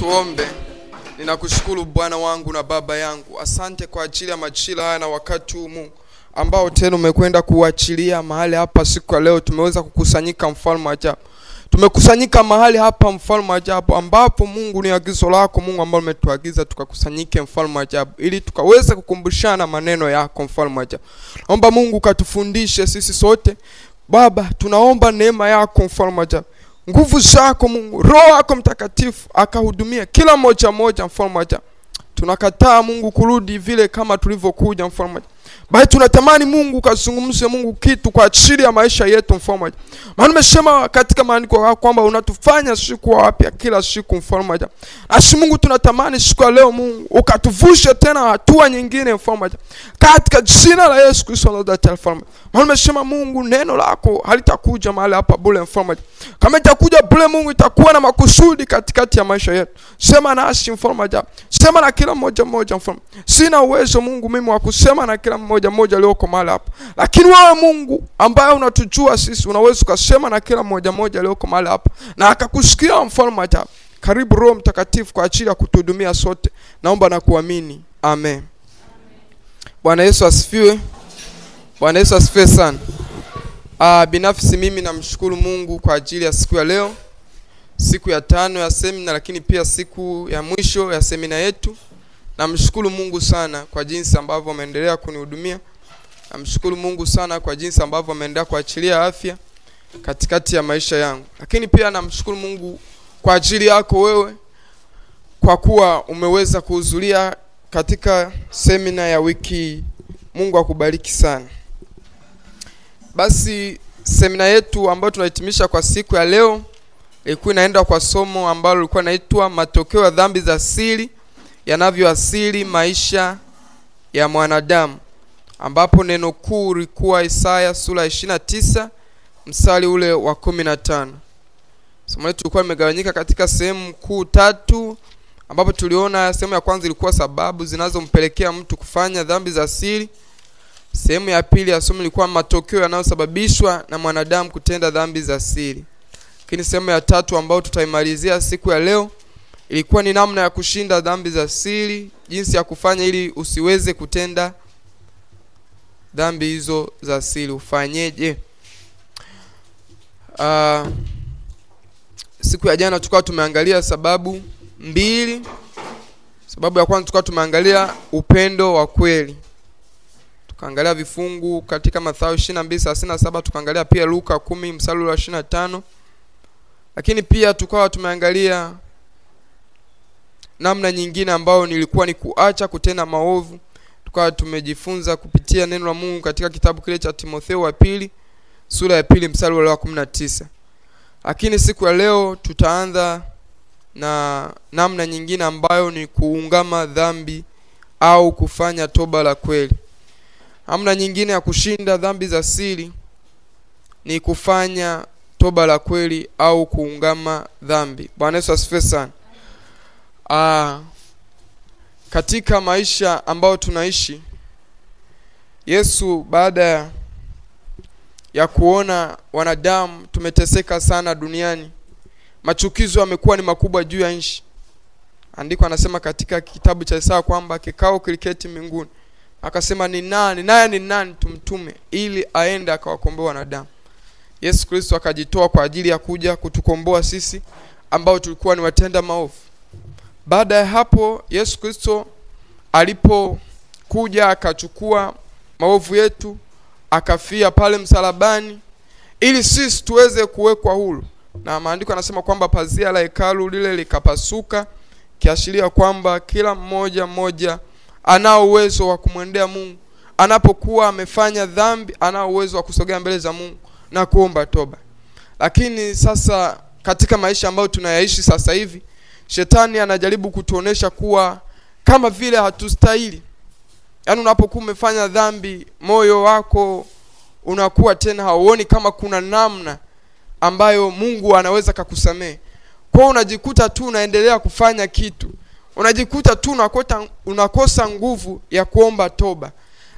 Tuombe. Ninakushukuru Bwana wangu na Baba yangu. Asante kwa ajili ya majira haya na wakati huu Mungu ambao tena umekwenda kuachilia mahali hapa siku ya leo. Tumeweza kukusanyika mfalme ajabu. Tumekusanyika mahali hapa mfalme ajabu ambapo Mungu ni agizo lako Mungu ambalo umetuagiza tukakusanyike mfalme ajabu ili tukaweze kukumbushana maneno yako mfalme ajabu. Naomba Mungu katufundishe sisi sote. Baba, tunaomba neema yako mfalme ajabu. Nguvu zako Mungu, Roho yako Mtakatifu akahudumia kila mmoja mfalme ajabu. Tunakataa Mungu kurudi vile kama tulivyokuja mfalme ajabu. Bali tunatamani Mungu kazungumze Mungu kitu kwa ajili ya maisha yetu mfalme ajabu. Maana umesema katika maandiko yako kwamba unatufanya siku wapya kila siku mfalme ajabu. Nasi Mungu tunatamani siku ya leo Mungu ukatuvushe tena hatua nyingine mfalme ajabu. Katika jina la Yesu Kristo Nazareti mfalme. Maana umesema Mungu neno lako halitakuja mahali hapa bure mfalme ajabu. Kama itakuja bure Mungu itakuwa na makusudi katikati ya maisha yetu. Sema nasi mfalme ajabu. Sema na kila mmoja mfalme. Sina uwezo Mungu mimi wa kusema na kila mmoja aliyoko mahali hapa. Lakini wewe Mungu ambaye unatujua sisi unaweza kusema na kila mmoja aliyoko mahali hapa na akakusikia mfalme ajabu. Karibu Roho Mtakatifu kwa ajili ya kutuhudumia sote. Naomba na kuamini. Amen. Bwana Yesu asifiwe. Bwana Yesu asifiwe sana. Binafsi mimi namshukuru Mungu kwa ajili ya siku ya leo. Siku ya 5 ya semina, lakini pia siku ya mwisho ya semina yetu. Namshukuru Mungu sana kwa jinsi ambavyo ameendelea kunihudumia. Namshukuru Mungu sana kwa jinsi ambavyo ameendelea kuachilia afya katikati ya maisha yangu. Lakini pia namshukuru Mungu kwa ajili yako wewe kwa kuwa umeweza kuhudhuria katika semina ya wiki. Mungu akubariki sana. Basi semina yetu ambayo tunahitimisha kwa siku ya leo ilikuwa inaenda kwa somo ambalo lilikuwa linaitwa matokeo ya dhambi za siri yanavyoathiri maisha ya mwanadamu, ambapo neno kuu lilikuwa Isaya sura 29 mstari ule wa 15. Somo letu lilikuwa limegawanyika katika sehemu kuu 3, ambapo tuliona sehemu ya kwanza ilikuwa sababu zinazompelekea mtu kufanya dhambi za siri. Sehemu ya pili ya somo ilikuwa matokeo yanayosababishwa na mwanadamu kutenda dhambi za siri. Lakini sehemu ya 3 ambayo tutaimalizia siku ya leo ilikuwa ni namna ya kushinda dhambi za siri, jinsi ya kufanya ili usiweze kutenda dhambi hizo za siri. Ufanyeje? Siku ya jana tulikuwa tumeangalia sababu 2. Sababu ya kwanza tulikuwa tumeangalia upendo wa kweli. Tukaangalia vifungu katika Mathayo 22:37, tukaangalia pia Luka 10 mstari wa 25. Lakini pia tukawa tumeangalia namna nyingine ambayo nilikuwa ni kuacha kutenda maovu. Tukawa tumejifunza kupitia neno la Mungu katika kitabu kile cha Timotheo wa pili sura ya 2 mstari wa 19. Lakini siku ya leo tutaanza na namna nyingine ambayo ni kuungama dhambi au kufanya toba la kweli. Namna nyingine ya kushinda dhambi za siri ni kufanya toba la kweli au kuungama dhambi. Bwana Yesu asifiwe sana. Katika maisha ambayo tunaishi, Yesu baada ya kuona wanadamu tumeteseka sana duniani, machukizo yamekuwa ni makubwa juu ya nchi. Andiko anasema katika kitabu cha Isaya kwamba kikao kiliketi mbinguni, akasema ni nani tumtume ili aende akawakomboa wanadamu. Yesu Kristo akajitoa kwa ajili ya kuja kutukomboa sisi ambao tulikuwa ni watenda maovu. Baada ya hapo Yesu Kristo alipokuja akachukua maovu yetu, akafia pale msalabani ili sisi tuweze kuwekwa huru. Na maandiko yanasema kwamba pazia la hekalu lile likapasuka, kiashiria kwamba kila mmoja anao uwezo wa kumwendea Mungu. Anapokuwa amefanya dhambi, anao uwezo wa kusogea mbele za Mungu na kuomba toba. Lakini sasa katika maisha ambayo tunayaishi sasa hivi, shetani anajaribu kutuonesha kuwa kama vile hatustahili. Yaani unapokuwa umefanya dhambi, moyo wako unakuwa tena hauoni kama kuna namna ambayo Mungu anaweza kukusamehe. Kwa hiyo unajikuta tu unaendelea kufanya kitu. Unajikuta tu unakosa nguvu ya kuomba toba.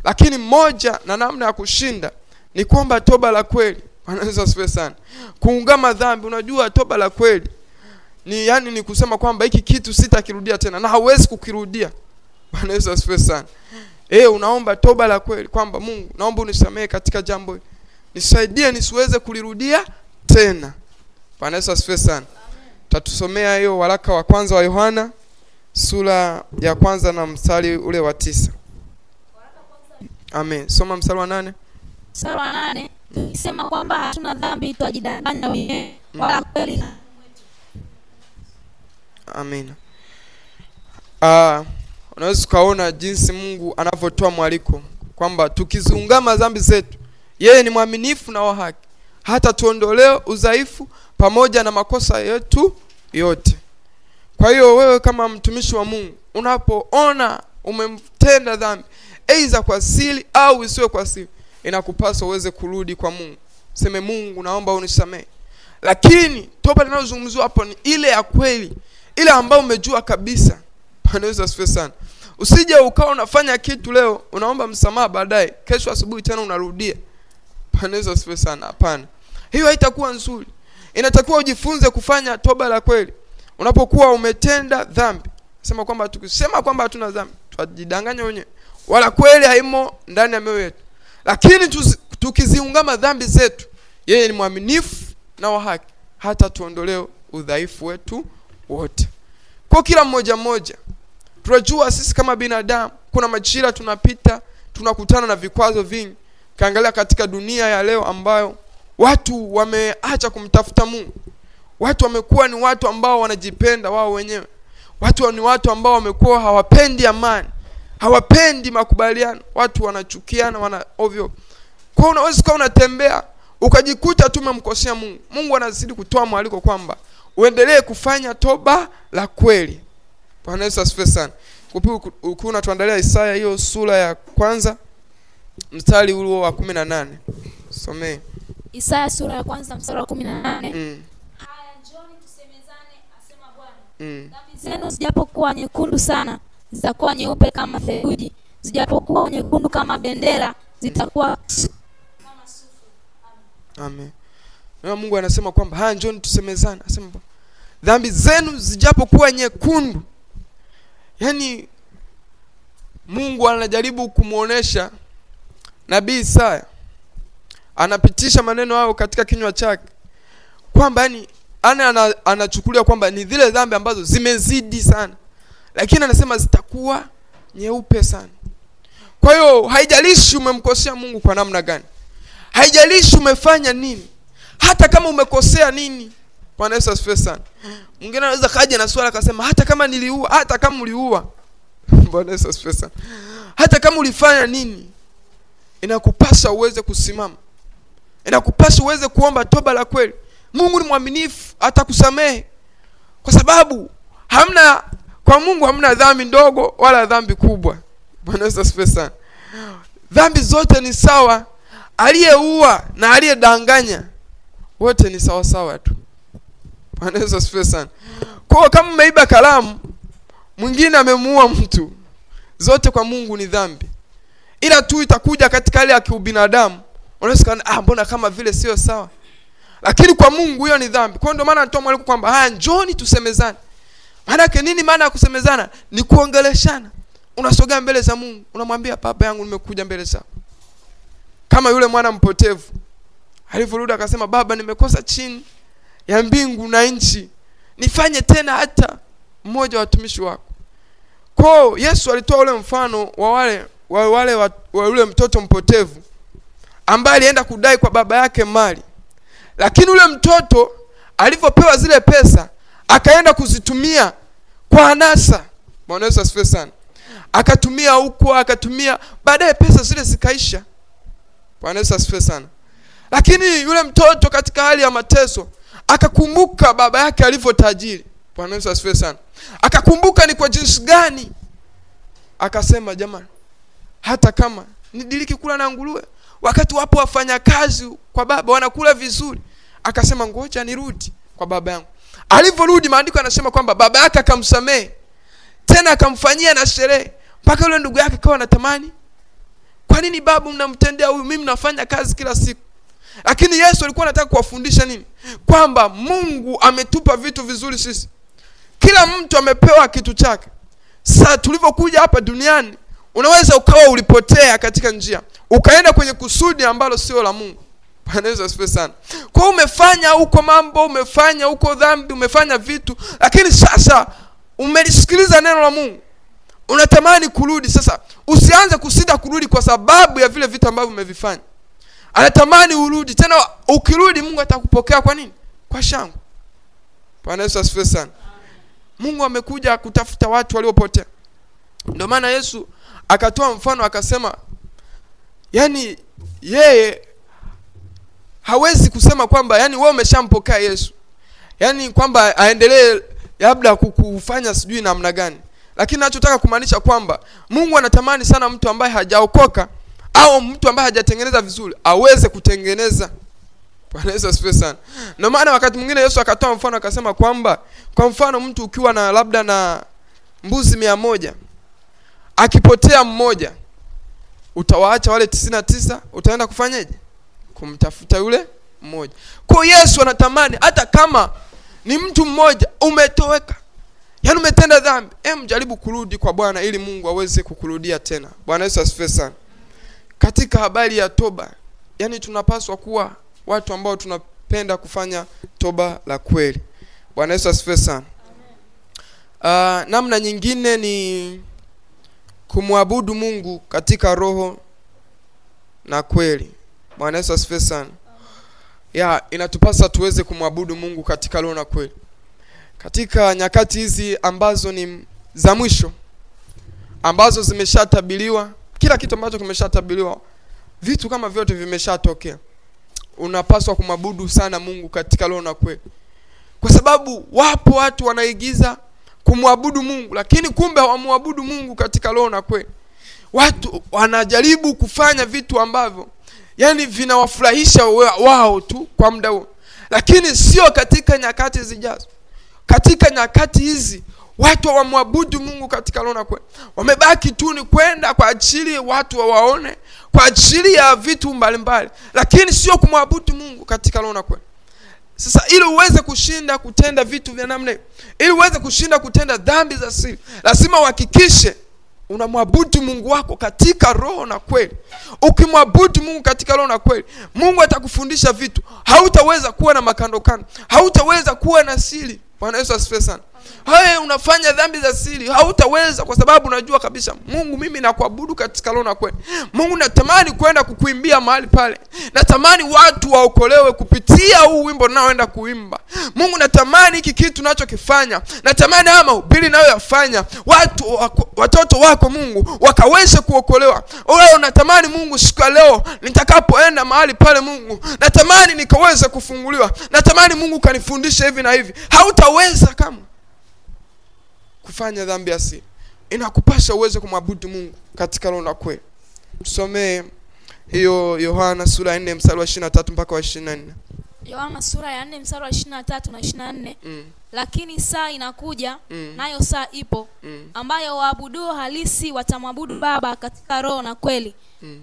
Lakini moja na namna ya kushinda ni kuomba toba la kweli. Anaweza asifiwe sana. Kuungama dhambi. Unajua toba la kweli ni kusema kwamba hiki kitu sitakirudia tena, na hauwezi kukirudia. Bwana Yesu asifiwe sana. Unaomba toba la kweli kwamba Mungu, naomba unisamehe katika jambo hili, nisaidie nisiweze kulirudia tena. Bwana Yesu asifiwe sana. Tatusomea hiyo waraka wa kwanza wa Yohana sura ya kwanza na mstari ule wa 9. Amen. Soma mstari wa 8. Mstari wa 8, tukisema kwamba hatuna dhambi twajidanganya wenyewe, wala kweli na Amen. Unaweza kuona jinsi Mungu anavyotoa mwaliko kwamba tukiziungama dhambi zetu, yeye ni mwaminifu na wa haki hata tuondolee udhaifu pamoja na makosa yetu yote. Kwa hiyo wewe kama mtumishi wa Mungu, unapoona umemtenda dhambi, aidha kwa siri au isiwe kwa siri, inakupasa uweze kurudi kwa Mungu. Sema, Mungu naomba unisamehe. Lakini toba linalozungumzwa hapo ni ile ya kweli, ile ambayo umejua kabisa. Bwana Yesu asifiwe sana. Usije ukao unafanya kitu leo, unaomba msamaha baadaye, kesho asubuhi tena unarudia. Bwana Yesu asifiwe sana. Hapana. Hiyo haitakuwa nzuri. Inatakiwa ujifunze kufanya toba la kweli. Unapokuwa umetenda dhambi, sema kwamba tukisema kwamba hatuna dhambi, twajidanganya wenyewe, wala kweli haimo ndani ya mioyo yetu. Lakini tukiziungama dhambi zetu, yeye ni mwaminifu na wa haki hata tuondolee udhaifu wetu wote. Kwa kila mmoja tunajua sisi kama binadamu kuna majira tunapita, tunakutana na vikwazo vingi. Kaangalia katika dunia ya leo ambayo watu wameacha kumtafuta Mungu. Watu wamekuwa ni watu ambao wanajipenda wao wenyewe. Watu ni watu ambao wamekuwa hawapendi amani, hawapendi makubaliano. Watu wanachukiana, wana ovyo. Kwa unaweza kuwa unatembea ukajikuta tu umemkosea Mungu. Mungu anazidi kutoa mwaliko kwamba uendelee kufanya toba la kweli. Bwana Yesu asifiwe sana. Kuna tuandalia Isaya hiyo sura ya kwanza mstari ule wa 18. Somee. Isaya sura ya kwanza mstari wa 18. Haya, njoni tusemezane, asema Bwana. Dhambi zenu zijapokuwa nyekundu sana, zitakuwa nyeupe kama theluji. Zijapokuwa nyekundu kama bendera, zitakuwa kama sufu. Amen. Na Mungu anasema kwamba haya, njoni tusemezane, asema Bwana. Dhambi zenu zijapokuwa nyekundu. Yaani Mungu anajaribu kumuonesha Nabii Isaya, anapitisha maneno hayo katika kinywa chake kwamba anachukulia kwamba ni zile dhambi ambazo zimezidi sana, lakini anasema zitakuwa nyeupe sana. Kwa hiyo haijalishi umemkosea Mungu kwa namna gani, haijalishi umefanya nini, hata kama umekosea nini. Bwana Yesu asifiwe sana. Mwingine anaweza kaja na swala akasema hata kama niliua, hata kama uliua. Bwana Yesu asifiwe sana. Hata kama ulifanya nini, inakupasa uweze kusimama. Inakupasa uweze kuomba toba la kweli. Mungu ni mwaminifu, atakusamehe. Kwa sababu kwa Mungu hamna dhambi ndogo wala dhambi kubwa. Bwana Yesu asifiwe sana. Dhambi zote ni sawa. Aliyeua na aliyedanganya wote ni sawa sawa tu. Bwana Yesu asifiwe sana. Kwa kama umeiba kalamu, mwingine amemuua mtu, zote kwa Mungu ni dhambi. Ila tu itakuja katika hali ya kiubinadamu, unaweza mbona kama vile sio sawa. Lakini kwa Mungu hiyo ni dhambi. Kwa ndio maana anatoa mwaliko kwamba haya, njoni tusemezane. Maana yake nini? Maana ya kusemezana ni kuongeleshana. Unasogea mbele za Mungu, unamwambia baba yangu, nimekuja mbele zako. Kama yule mwana mpotevu alivyorudi akasema, baba, nimekosa chini ya mbingu na nchi, nifanye tena hata mmoja wa watumishi wako. Kwa Yesu alitoa ule mfano wa yule mtoto mpotevu ambaye alienda kudai kwa baba yake mali. Lakini ule mtoto alivyopewa zile pesa, akaenda kuzitumia kwa anasa. Bwana Yesu asifiwe sana. Akatumia huko, akatumia, baadaye pesa zile zikaisha. Bwana Yesu asifiwe sana. Lakini yule mtoto katika hali ya mateso akakumbuka baba yake alivyotajiri. Bwana Yesu asifiwe sana. Akakumbuka ni kwa jinsi gani. Akasema, jamani, hata kama nidiriki kula na nguruwe, wakati wapo wafanya kazi kwa baba wanakula vizuri, akasema ngoja nirudi kwa baba yangu. Alivyorudi, maandiko yanasema kwamba baba yake akamsamehe, tena akamfanyia na sherehe, mpaka yule ndugu yake kawa anatamani, kwa nini babu mnamtendea huyu, mimi nafanya kazi kila siku. Lakini Yesu alikuwa anataka kuwafundisha nini? Kwamba Mungu ametupa vitu vizuri sisi. kila mtu amepewa kitu chake. Sasa tulivyokuja hapa duniani, unaweza ukawa ulipotea katika njia, ukaenda kwenye kusudi ambalo sio la Mungu. Bwana Yesu asifiwe sana. Kwa umefanya huko mambo, umefanya huko dhambi, umefanya vitu, lakini sasa umelisikiliza neno la Mungu, unatamani kurudi. Sasa usianze kusita kurudi kwa sababu ya vile vitu ambavyo umevifanya. Anatamani urudi tena. Ukirudi Mungu atakupokea kwa nini? Kwa shangwe. Bwana Yesu asifiwe sana. Mungu amekuja kutafuta watu waliopotea. Ndio maana Yesu akatoa mfano akasema, yani yeye hawezi kusema kwamba yani wewe umeshampokea Yesu, yani kwamba aendelee labda kukufanya sijui namna gani. Lakini ninachotaka kumaanisha kwamba Mungu anatamani sana mtu ambaye hajaokoka au mtu ambaye hajatengeneza vizuri aweze kutengeneza. Bwana Yesu asifiwe sana. Ndio maana wakati mwingine Yesu akatoa mfano akasema kwamba, kwa mfano mtu ukiwa na labda na mbuzi 100, akipotea mmoja, utawaacha wale 99, utaenda kufanyaje? Kumtafuta yule mmoja. Kwa Yesu anatamani hata kama ni mtu mmoja umetoweka, yani umetenda dhambi, jaribu kurudi kwa Bwana ili Mungu aweze kukurudia tena. Bwana Yesu asifiwe sana. Katika habari ya toba, yani tunapaswa kuwa watu ambao tunapenda kufanya toba la kweli. Bwana Yesu asifiwe sana. Namna nyingine ni kumwabudu Mungu katika roho na kweli. Bwana Yesu asifiwe sana. Inatupasa tuweze kumwabudu Mungu katika roho na kweli. Katika nyakati hizi ambazo ni za mwisho, ambazo zimeshatabiriwa, kila kitu ambacho kimeshatabiriwa, vitu kama vyote vimeshatokea, unapaswa kumwabudu sana Mungu katika roho na kweli. Kwa sababu wapo watu wanaigiza kumwabudu Mungu, lakini kumbe hawamwabudu Mungu katika roho na kweli. Watu wanajaribu kufanya vitu ambavyo yani vinawafurahisha wao tu kwa muda huo, lakini sio katika nyakati zijazo. Katika nyakati hizi watu hawamwabudu Mungu katika roho na kweli. Wamebaki tu ni kwenda kwa ajili watu waone, kwa ajili ya vitu mbalimbali, lakini sio kumwabudu Mungu katika roho na kweli. Sasa ili uweze kushinda kutenda vitu vya namna hiyo, ili uweze kushinda kutenda dhambi za siri, lazima uhakikishe unamwabudu Mungu wako katika roho na kweli. Ukimwabudu Mungu katika roho na kweli, Mungu atakufundisha vitu. Hautaweza kuwa na makando kando, hautaweza kuwa na siri. Bwana Yesu asifiwe sana. Wewe unafanya dhambi za siri, hautaweza, kwa sababu unajua kabisa, Mungu, mimi nakuabudu katika roho na kweli. Mungu, natamani kwenda kukuimbia mahali pale. Natamani watu waokolewe kupitia huu wimbo naoenda kuimba. Mungu, natamani hiki kitu ninachokifanya, natamani ama mahubiri nayoyafanya, watoto wako Mungu wakaweze kuokolewa. Wewe natamani Mungu, siku ya leo nitakapoenda mahali pale Mungu, natamani nikaweze kufunguliwa. Natamani Mungu kanifundishe hivi na hivi. Hautaweza kama kufanya dhambi ya siri. Inakupasha uweze kumwabudu Mungu katika roho na kweli. Tusomee hiyo Yohana sura ya 4 mstari wa 23 mpaka wa 24. Yohana sura ya 4 mstari wa 23 na 24. Lakini saa inakuja, nayo saa ipo, ambayo waabuduo halisi watamwabudu Baba katika roho na kweli.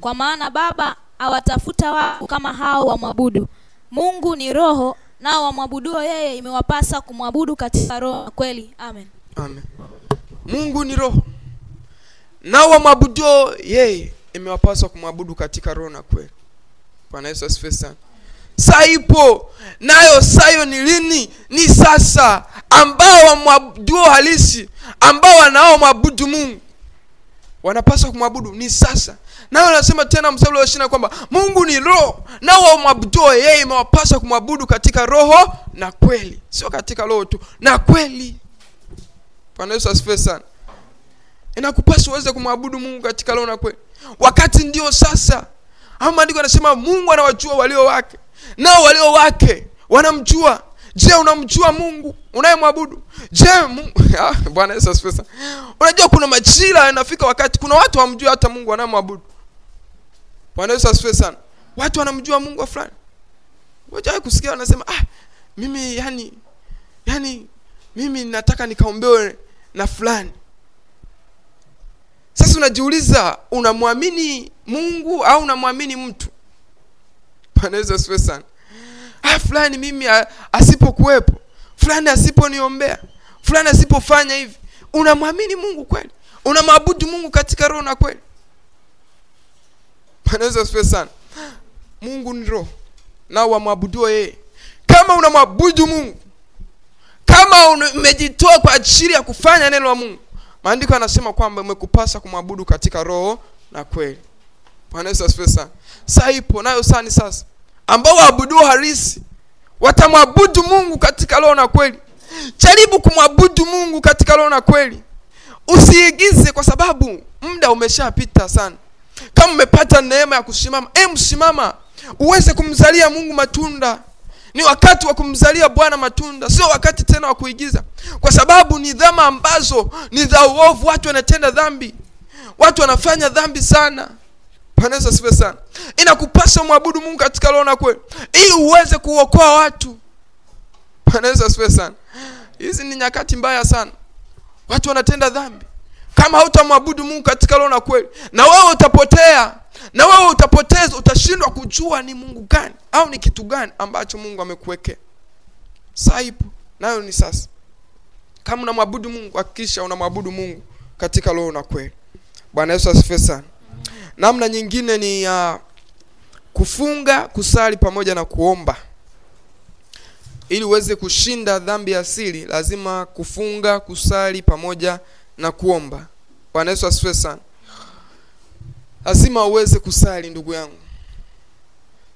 Kwa maana Baba awatafuta watu kama hao wamwabudu. Mungu ni roho, nao wamwabuduo yeye imewapasa kumwabudu katika roho na kweli. Amen. Amen. Mungu ni roho, nao wamwabuduo yeye imewapasa kumwabudu katika roho na kweli. Bwana Yesu asifiwe sana. Saa ipo, nayo saa ni lini? Ni sasa, ambao wamwabuduo halisi, ambao wanao mwabudu Mungu wanapaswa kumwabudu ni sasa. Nao anasema tena mstari wa 20 kwamba Mungu ni roho, nao wamwabuduo yeye imewapasa kumwabudu katika roho na kweli. Sio katika roho tu, na kweli. Bwana Yesu asifiwe sana. Inakupasa uweze kumwabudu Mungu katika roho na kweli. Wakati ndio sasa. Maandiko yanasema Mungu anawajua walio wake, nao walio wake wanamjua. Je, unamjua Mungu unayemwabudu? Je, Bwana Yesu asifiwe sana. Unajua kuna majira yanafika wakati kuna watu hawamjui hata Mungu wanayemwabudu. Bwana Yesu asifiwe sana. Watu wanamjua Mungu fulani. Waje kusikia wanasema mimi yani mimi nataka nikaombewe na fulani. Sasa unajiuliza, unamwamini Mungu au unamwamini mtu? Bwana Yesu asifiwe sana. Fulani mimi asipokuwepo, fulani asiponiombea, fulani asipofanya hivi, unamwamini Mungu kweli? Unamwabudu Mungu katika roho na kweli? Bwana Yesu asifiwe sana. Mungu ni roho, na waabudu yeye. Kama unamwabudu Mungu, kama umejitoa kwa ajili ya kufanya neno la Mungu, maandiko yanasema kwamba umekupasa kumwabudu katika roho na kweli. Bwana Yesu asifiwe sana. Sasa ipo nayo sana sasa ambao waabudu halisi watamwabudu Mungu katika roho na kweli. Jaribu kumwabudu Mungu katika roho na kweli. Usiigize, kwa sababu muda umeshapita sana. Kama umepata neema ya kusimama, msimama uweze kumzalia Mungu matunda. Ni wakati wa kumzalia Bwana matunda, sio wakati tena wa kuigiza. Kwa sababu ni dhama ambazo ni za uovu, watu wanatenda dhambi. Watu wanafanya dhambi sana. Bwana Yesu asifiwe sana. Inakupasa muabudu Mungu katika roho na kweli ili uweze kuokoa watu. Bwana Yesu asifiwe sana. Hizi ni nyakati mbaya sana. Watu wanatenda dhambi. Kama hautamwabudu Mungu katika roho na kweli, na wewe utapotea. Na wewe utapoteza, utashindwa kujua ni Mungu gani au ni kitu gani ambacho Mungu amekuwekea. Sasa ipo nayo ni sasa. Kama unamwabudu Mungu, hakikisha unamwabudu Mungu katika roho na kweli. Bwana Yesu asifiwe sana. Namna nyingine ni kufunga, kusali pamoja na kuomba. Ili uweze kushinda dhambi asili, lazima kufunga, kusali pamoja na kuomba. Bwana Yesu asifiwe sana. Lazima uweze kusali, ndugu yangu.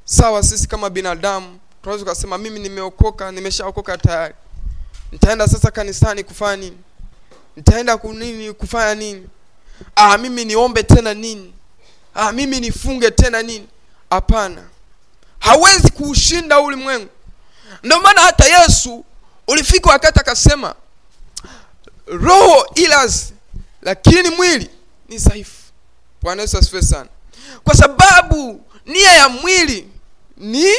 Sawa, sisi kama binadamu tunaweza kusema mimi nimeokoka, nimeshaokoka tayari. Nitaenda sasa kanisani kufanya nini? Nitaenda kufanya nini? Mimi niombe tena nini? Mimi nifunge tena nini? Hapana. Hawezi kuushinda ulimwengu. Ndio maana hata Yesu ulifika wakati akasema roho ilazi, lakini mwili ni dhaifu. Bwana Yesu asifiwe sana. Kwa sababu nia ya mwili ni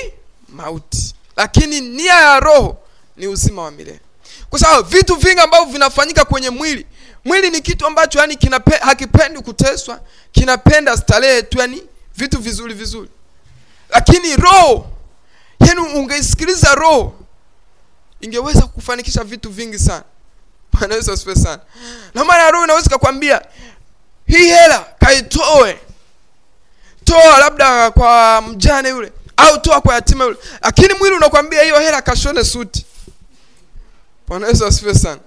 mauti, lakini nia ya roho ni uzima wa milele. Kwa sababu vitu vingi ambavyo vinafanyika kwenye mwili ni kitu ambacho yani hakipendi kuteswa, kinapenda starehe tu, yani vitu vizuri vizuri. Lakini roho, yani ungeisikiliza roho, ingeweza kufanikisha vitu vingi sana. Bwana Yesu asifiwe sana. Na maana roho inaweza kukwambia hii hela kaitoe, toa labda kwa mjane yule, au toa kwa yatima yule. Lakini mwili unakwambia hiyo hela kashone suti. Bwana Yesu asifiwe sana.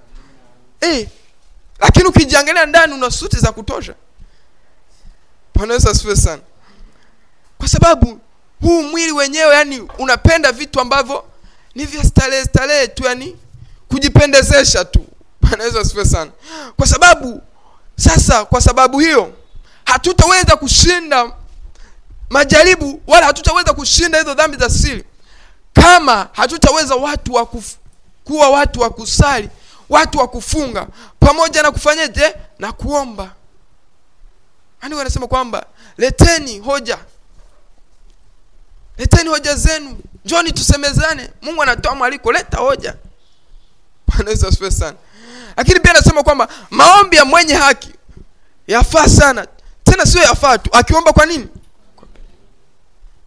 Lakini ukijiangalia ndani una suti za kutosha. Bwana Yesu asifiwe sana. Kwa sababu huu mwili wenyewe yani unapenda vitu ambavyo ni vya starehe tu, yani kujipendezesha tu. Bwana Yesu asifiwe sana. Kwa sababu hiyo hatutaweza kushinda majaribu, wala hatutaweza kushinda hizo dhambi za siri kama hatutaweza kuwa watu wa kusali, watu wa kufunga pamoja na kufanyaje na kuomba. Yaani wanasema kwamba leteni hoja zenu, njoni tusemezane. Mungu anatoa mwaliko, leta hoja. Bwana Yesu asifiwe sana. Lakini pia anasema kwamba maombi ya mwenye haki yafaa sana. Tena sio yafaa tu, akiomba kwa nini?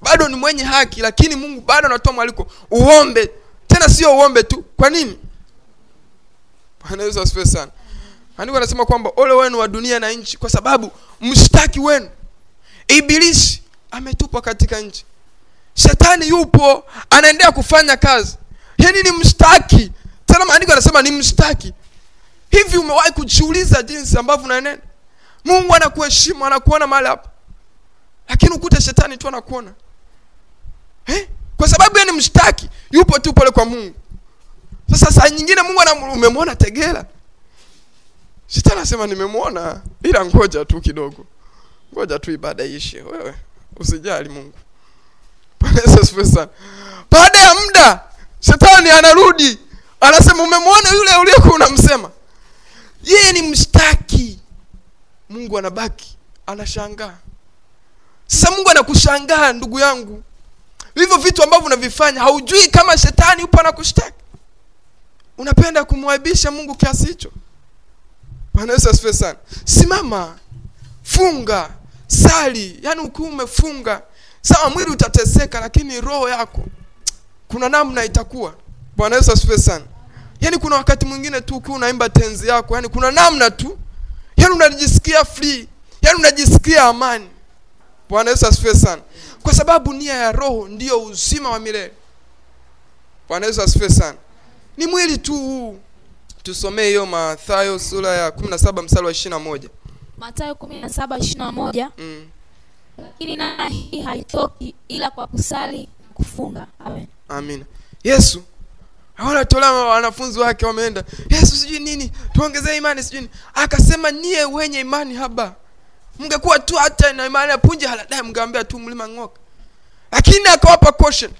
Bado ni mwenye haki, lakini Mungu bado anatoa mwaliko uombe. Tena sio uombe tu, kwa nini? Bwana Yesu asifiwe sana. Andiko anasema kwamba ole wenu wa dunia na nchi, kwa sababu mshtaki wenu Ibilisi ametupwa katika nchi. Shetani yupo anaendelea kufanya kazi. Yaani ni mshtaki. Tena maandiko yanasema ni mshtaki. Hivi umewahi kujiuliza jinsi ambavyo unaenenda? Mungu anakuheshimu, anakuona mahali hapa, lakini ukute shetani tu anakuona. Kwa sababu yeye ni mshtaki, yupo tu pale kwa Mungu. Sasa saa nyingine Mungu umemwona Tegela, shetani anasema nimemwona, ila ngoja tu kidogo, ngoja tu ibada ishe, wewe usijali Mungu. Bwana Yesu asifiwe sana. Baada ya muda shetani anarudi, anasema umemwona yule uliyekuwa unamsema. Yeye ni mshtaki. Mungu anabaki anashangaa. Sasa Mungu anakushangaa ndugu yangu. Hivyo vitu ambavyo unavifanya haujui kama shetani yupo anakushtaki. Unapenda kumwaibisha Mungu kiasi hicho? Bwana Yesu asifiwe sana. Simama, funga, sali. Yaani ukiwa umefunga, sawa mwili utateseka, lakini roho yako kuna namna itakuwa. Bwana Yesu asifiwe sana. Yani kuna wakati mwingine tu ukiwa unaimba tenzi yako, yani kuna namna tu, yani unajisikia free, yani unajisikia amani. Bwana Yesu asifiwe sana. Kwa sababu nia ya roho ndio uzima wa milele. Bwana Yesu asifiwe sana. Ni mwili tu. Tusomee hiyo Mathayo sura ya 17 mstari wa 21. Mathayo 17:21. Lakini na hii haitoki ila kwa kusali kufunga. Amen. Amina. Yesu anatolea wanafunzi wake wameenda, Yesu sijui nini, tuongezee imani sijui nini. Akasema nie wenye imani haba. Mngekuwa tu hata na imani ya punje haladai mngeambia tu mlima ng'oka. Lakini akawapa caution.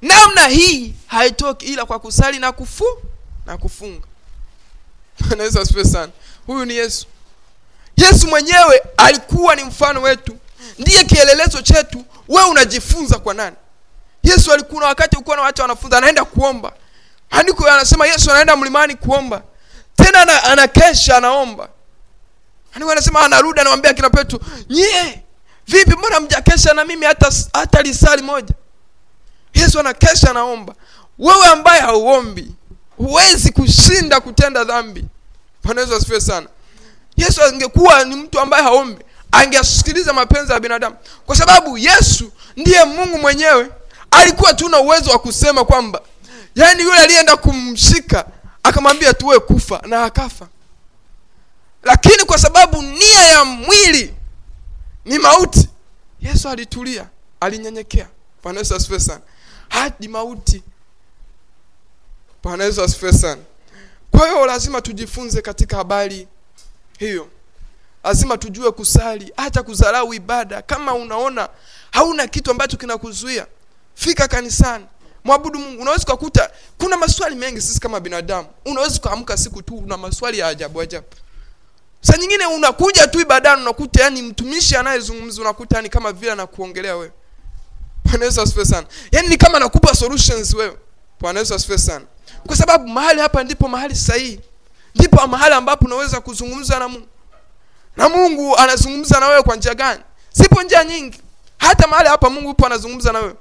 Namna hii haitoki ila kwa kusali na kufunga. Bwana Yesu asifiwe sana. Huyu ni Yesu. Yesu mwenyewe alikuwa ni mfano wetu. Ndiye kielelezo chetu. Wewe unajifunza kwa nani? Yesu alikuwa wakati ulikuwa na watu wanafunza anaenda kuomba. Andiko yanasema Yesu anaenda mlimani kuomba. Tena anakesha anaomba. Andiko anasema anarudi anamwambia kina Petro, "Nyie, vipi mbona mjakesha na mimi hata lisali moja?" Yesu anakesha anaomba. Wewe ambaye hauombi, huwezi kushinda kutenda dhambi. Bwana Yesu asifiwe sana. Yesu angekuwa ni mtu ambaye haombi, angesikiliza mapenzi ya binadamu. Kwa sababu Yesu ndiye Mungu mwenyewe. Alikuwa tu na uwezo wa kusema kwamba, yani yule alienda kumshika akamwambia tuwe kufa na akafa. Lakini kwa sababu nia ya mwili ni mauti, Yesu alitulia, alinyenyekea. Bwana Yesu asifiwe sana. Hadi mauti. Bwana Yesu asifiwe sana. Kwa hiyo lazima tujifunze katika habari hiyo. Lazima tujue kusali, hata kudharau ibada. Kama unaona hauna kitu ambacho kinakuzuia, fika kanisani, mwabudu Mungu. Unaweza kukuta kuna maswali mengi sisi kama binadamu. Unaweza kuamka siku tu una maswali ya ajabu. Saa nyingine unakuja tu ibadani unakuta yani mtumishi anayezungumza unakuta yani kama vile anakuongelea wewe. Bwana Yesu asifiwe sana. Yani ni kama anakupa solutions wewe. Bwana Yesu asifiwe sana. Kwa sababu mahali hapa ndipo mahali sahihi. Ndipo mahali ambapo unaweza kuzungumza na Mungu. Na Mungu anazungumza na wewe kwa njia gani? Sipo njia nyingi. Hata mahali hapa Mungu yupo anazungumza na wewe.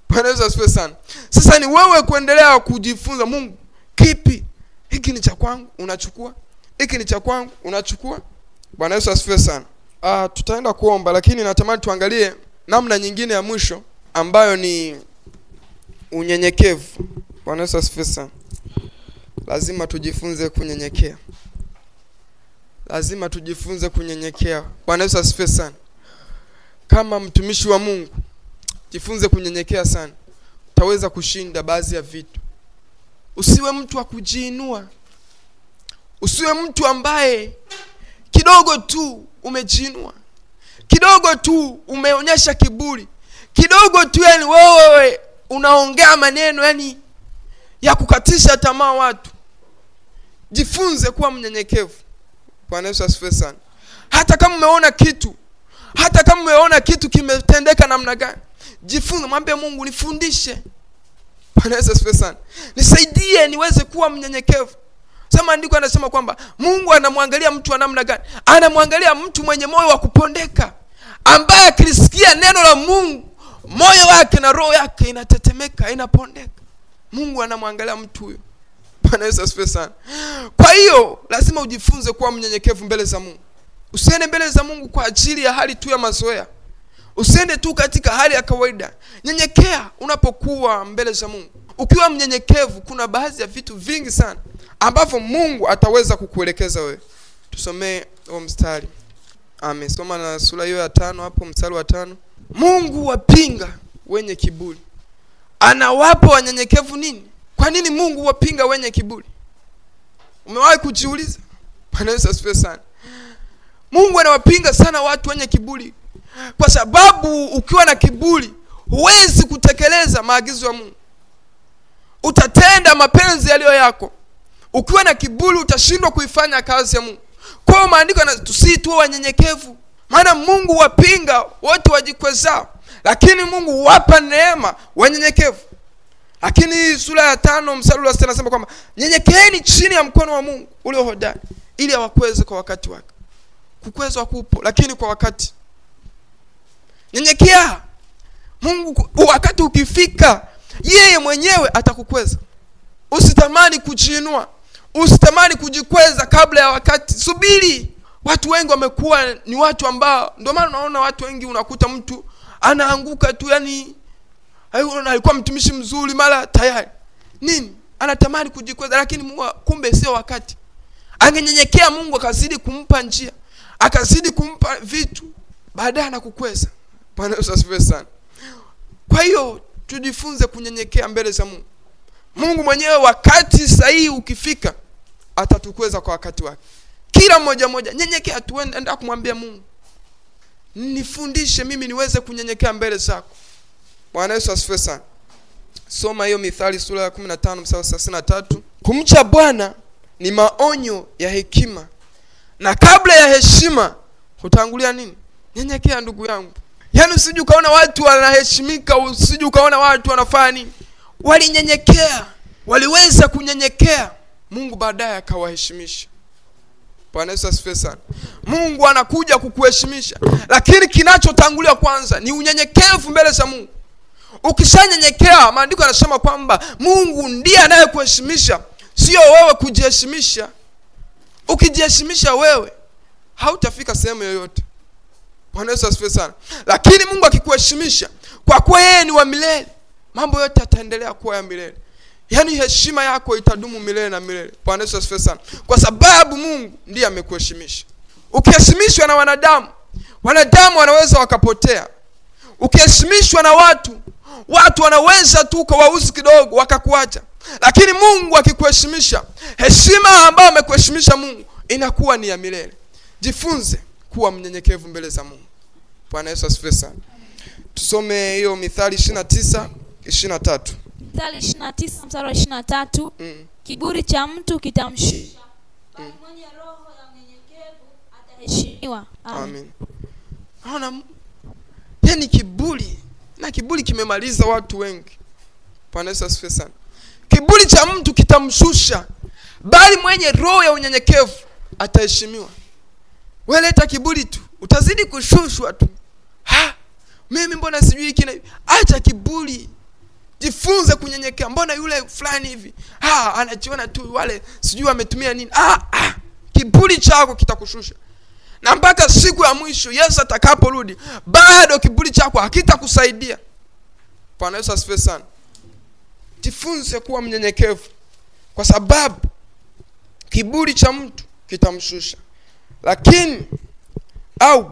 Bwana Yesu asifiwe sana. Sasa ni wewe kuendelea kujifunza Mungu. Kipi? Hiki ni cha kwangu, unachukua. Hiki ni cha kwangu, unachukua. Bwana Yesu asifiwe sana. Tutaenda kuomba, lakini natamani tuangalie namna nyingine ya mwisho ambayo ni unyenyekevu. Bwana Yesu asifiwe sana. Lazima tujifunze kunyenyekea. Lazima tujifunze kunyenyekea. Bwana Yesu asifiwe sana. Kama mtumishi wa Mungu, jifunze kunyenyekea sana. Utaweza kushinda baadhi ya vitu. Usiwe mtu wa kujiinua. Usiwe mtu ambaye kidogo tu umejiinua. Kidogo tu umeonyesha kiburi. Kidogo tu yani wewe unaongea maneno yani ya kukatisha tamaa watu. Jifunze kuwa mnyenyekevu. Bwana Yesu asifiwe sana. Hata kama umeona kitu kimetendeka namna gani, jifunze, mwambie Mungu nifundishe. Bwana Yesu asifiwe sana. Nisaidie niweze kuwa mnyenyekevu. Sema andiko anasema kwamba Mungu anamwangalia mtu wa namna gani? Anamwangalia mtu mwenye moyo wa kupondeka, ambaye akisikia neno la Mungu, moyo wake na roho yake inatetemeka, inapondeka. Mungu anamwangalia mtu huyo. Bwana Yesu asifiwe sana. Kwa hiyo lazima ujifunze kuwa mnyenyekevu mbele za Mungu. Usiende mbele za Mungu kwa ajili ya hali tu ya mazoea. Usiende tu katika hali ya kawaida. Nyenyekea unapokuwa mbele za Mungu. Ukiwa mnyenyekevu, kuna baadhi ya vitu vingi sana ambavyo Mungu ataweza kukuelekeza wewe. Tusomee huo mstari. Soma na sura hiyo ya 5 hapo mstari wa 5. Mungu wapinga wenye kiburi, anawapa wanyenyekevu nini? Kwa nini Mungu wapinga wenye kiburi? Umewahi kujiuliza? Bwana Yesu asifiwe sana. Mungu anawapinga sana watu wenye kiburi. Kwa sababu ukiwa na kiburi, huwezi kutekeleza maagizo ya Mungu. Utatenda mapenzi yaliyo yako. Ukiwa na kiburi utashindwa kuifanya kazi ya Mungu. Kwa hiyo maandiko yanatusihi tuwe wanyenyekevu. Maana Mungu wapinga wote wajikwezao, lakini Mungu wapa neema wanyenyekevu. Lakini sura ya 5 mstari wa 6 anasema kwamba nyenyekeeni chini ya mkono wa Mungu ulio hodari, ili awakweze kwa wakati wake. Kukwezwa kupo, lakini kwa wakati. Nyenyekea. Mungu wakati ukifika, yeye mwenyewe atakukweza. Usitamani kujiinua, usitamani kujikweza kabla ya wakati. Subiri. Watu wengi wamekuwa ni watu ambao, ndio maana unaona watu wengi unakuta mtu anaanguka tu, yani alikuwa mtumishi mzuri mara tayari nini anatamani kujikweza, lakini kumbe sio wakati. Angenyenyekea, Mungu akazidi kumpa njia, akazidi kumpa vitu, baadaye anakukweza. Bwana Yesu asifiwe sana. Kwa hiyo tujifunze kunyenyekea mbele za Mungu. Mungu mwenyewe wakati sahihi ukifika atatukweza kwa wakati wake. Kila mmoja nyenyekea, tuende kumwambia Mungu, nifundishe mimi niweze kunyenyekea mbele zako. Bwana Yesu asifiwe sana. Soma hiyo Mithali sura ya 15 mstari 33. Kumcha Bwana ni maonyo ya hekima, na kabla ya heshima hutangulia nini? Nyenyekea, ndugu yangu. Yaani usije ukaona watu wanaheshimika, usije ukaona watu wanafanya nini. Walinyenyekea, waliweza kunyenyekea, Mungu baadaye akawaheshimisha. Bwana Yesu asifiwe sana. Mungu anakuja kukuheshimisha, lakini kinachotangulia kwanza ni unyenyekevu mbele za Mungu. Ukishanyenyekea, maandiko yanasema kwamba Mungu ndiye anayekuheshimisha, sio wewe kujiheshimisha. Ukijiheshimisha wewe, hautafika sehemu yoyote. Bwana Yesu asifiwe sana. Lakini Mungu akikuheshimisha, kwa kuwa yeye ni wa milele, mambo yote yataendelea kuwa ya milele. Yaani heshima yako itadumu milele na milele. Bwana Yesu asifiwe sana. Kwa sababu Mungu ndiye amekuheshimisha. Ukiheshimishwa na wanadamu, wanadamu wanaweza wakapotea. Ukiheshimishwa na watu wanaweza tu kawauzi kidogo wakakuacha. Lakini Mungu akikuheshimisha, heshima ambayo amekuheshimisha Mungu inakuwa ni ya milele. Jifunze kuwa mnyenyekevu mbele za Mungu. Bwana Yesu asifiwe sana. Tusome hiyo Mithali 29:23. Mithali 29 mstari wa 23. Kiburi cha mtu kitamshusha, bali mwenye roho ya unyenyekevu ataheshimiwa. Amen. Naona yani kiburi kimemaliza watu wengi. Bwana Yesu asifiwe sana. Kiburi cha mtu kitamshusha, bali mwenye roho ya unyenyekevu ataheshimiwa. Wewe leta kiburi tu, utazidi kushushwa tu. Mimi mbona sijui kina hivi? Acha kiburi. Jifunze kunyenyekea. Mbona yule fulani hivi? Anajiona tu wale sijui ametumia nini. Kiburi chako kitakushusha. Na mpaka siku ya mwisho Yesu atakaporudi, bado kiburi chako hakitakusaidia. Bwana Yesu asifiwe sana. Jifunze kuwa mnyenyekevu, kwa sababu kiburi cha mtu kitamshusha. Lakini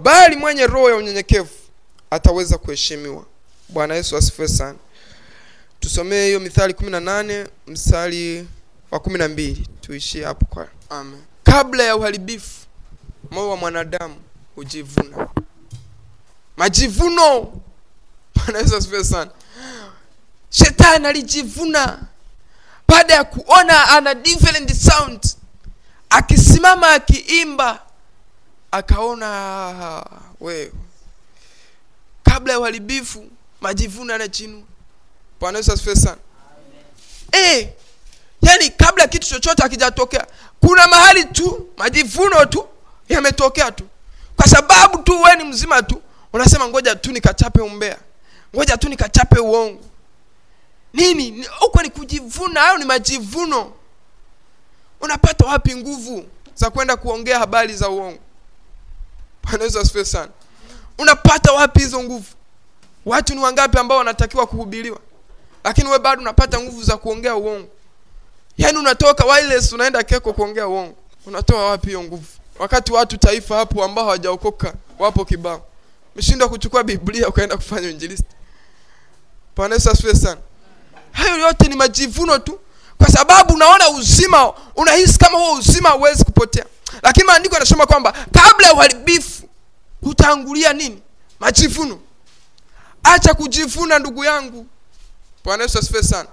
bali mwenye roho ya unyenyekevu ataweza kuheshimiwa. Bwana Yesu asifiwe sana. Tusomee hiyo Mithali 18 mstari wa 12. Tuishie hapo kwa. Amen. Kabla ya uharibifu, moyo wa mwanadamu hujivuna. Majivuno. Bwana Yesu asifiwe sana. Shetani alijivuna baada ya kuona ana different sound. Akisimama akiimba, akaona wewe. Kabla ya uharibifu, majivuno yanachinua. Bwana Yesu asifiwe sana. Yani kabla kitu chochote hakijatokea, kuna mahali tu majivuno tu yametokea tu. Kwa sababu tu wewe ni mzima tu, unasema ngoja tu nikachape umbea, ngoja tu nikachape uongo. Nini? Huko ni kujivuna, hayo ni majivuno. Unapata wapi nguvu za kwenda kuongea habari za uongo? Bwana Yesu asifiwe sana. Unapata wapi hizo nguvu? Watu ni wangapi ambao wanatakiwa kuhubiriwa, lakini wewe bado unapata nguvu za kuongea uongo? Yaani unatoka wireless unaenda Keko kuongea uongo. Unatoa wapi hiyo nguvu? Wakati watu taifa hapo ambao hawajaokoka wapo kibao. Umeshindwa kuchukua Biblia ukaenda kufanya injilisti. Bwana Yesu asifiwe sana. Hayo yote ni majivuno tu, kwa sababu unaona uzima, unahisi kama huo uzima hauwezi kupotea. Lakini maandiko yanasema kwamba kabla ya uharibifu hutangulia nini? Majivuno. Acha kujivuna, ndugu yangu. Bwana Yesu asifiwe sana.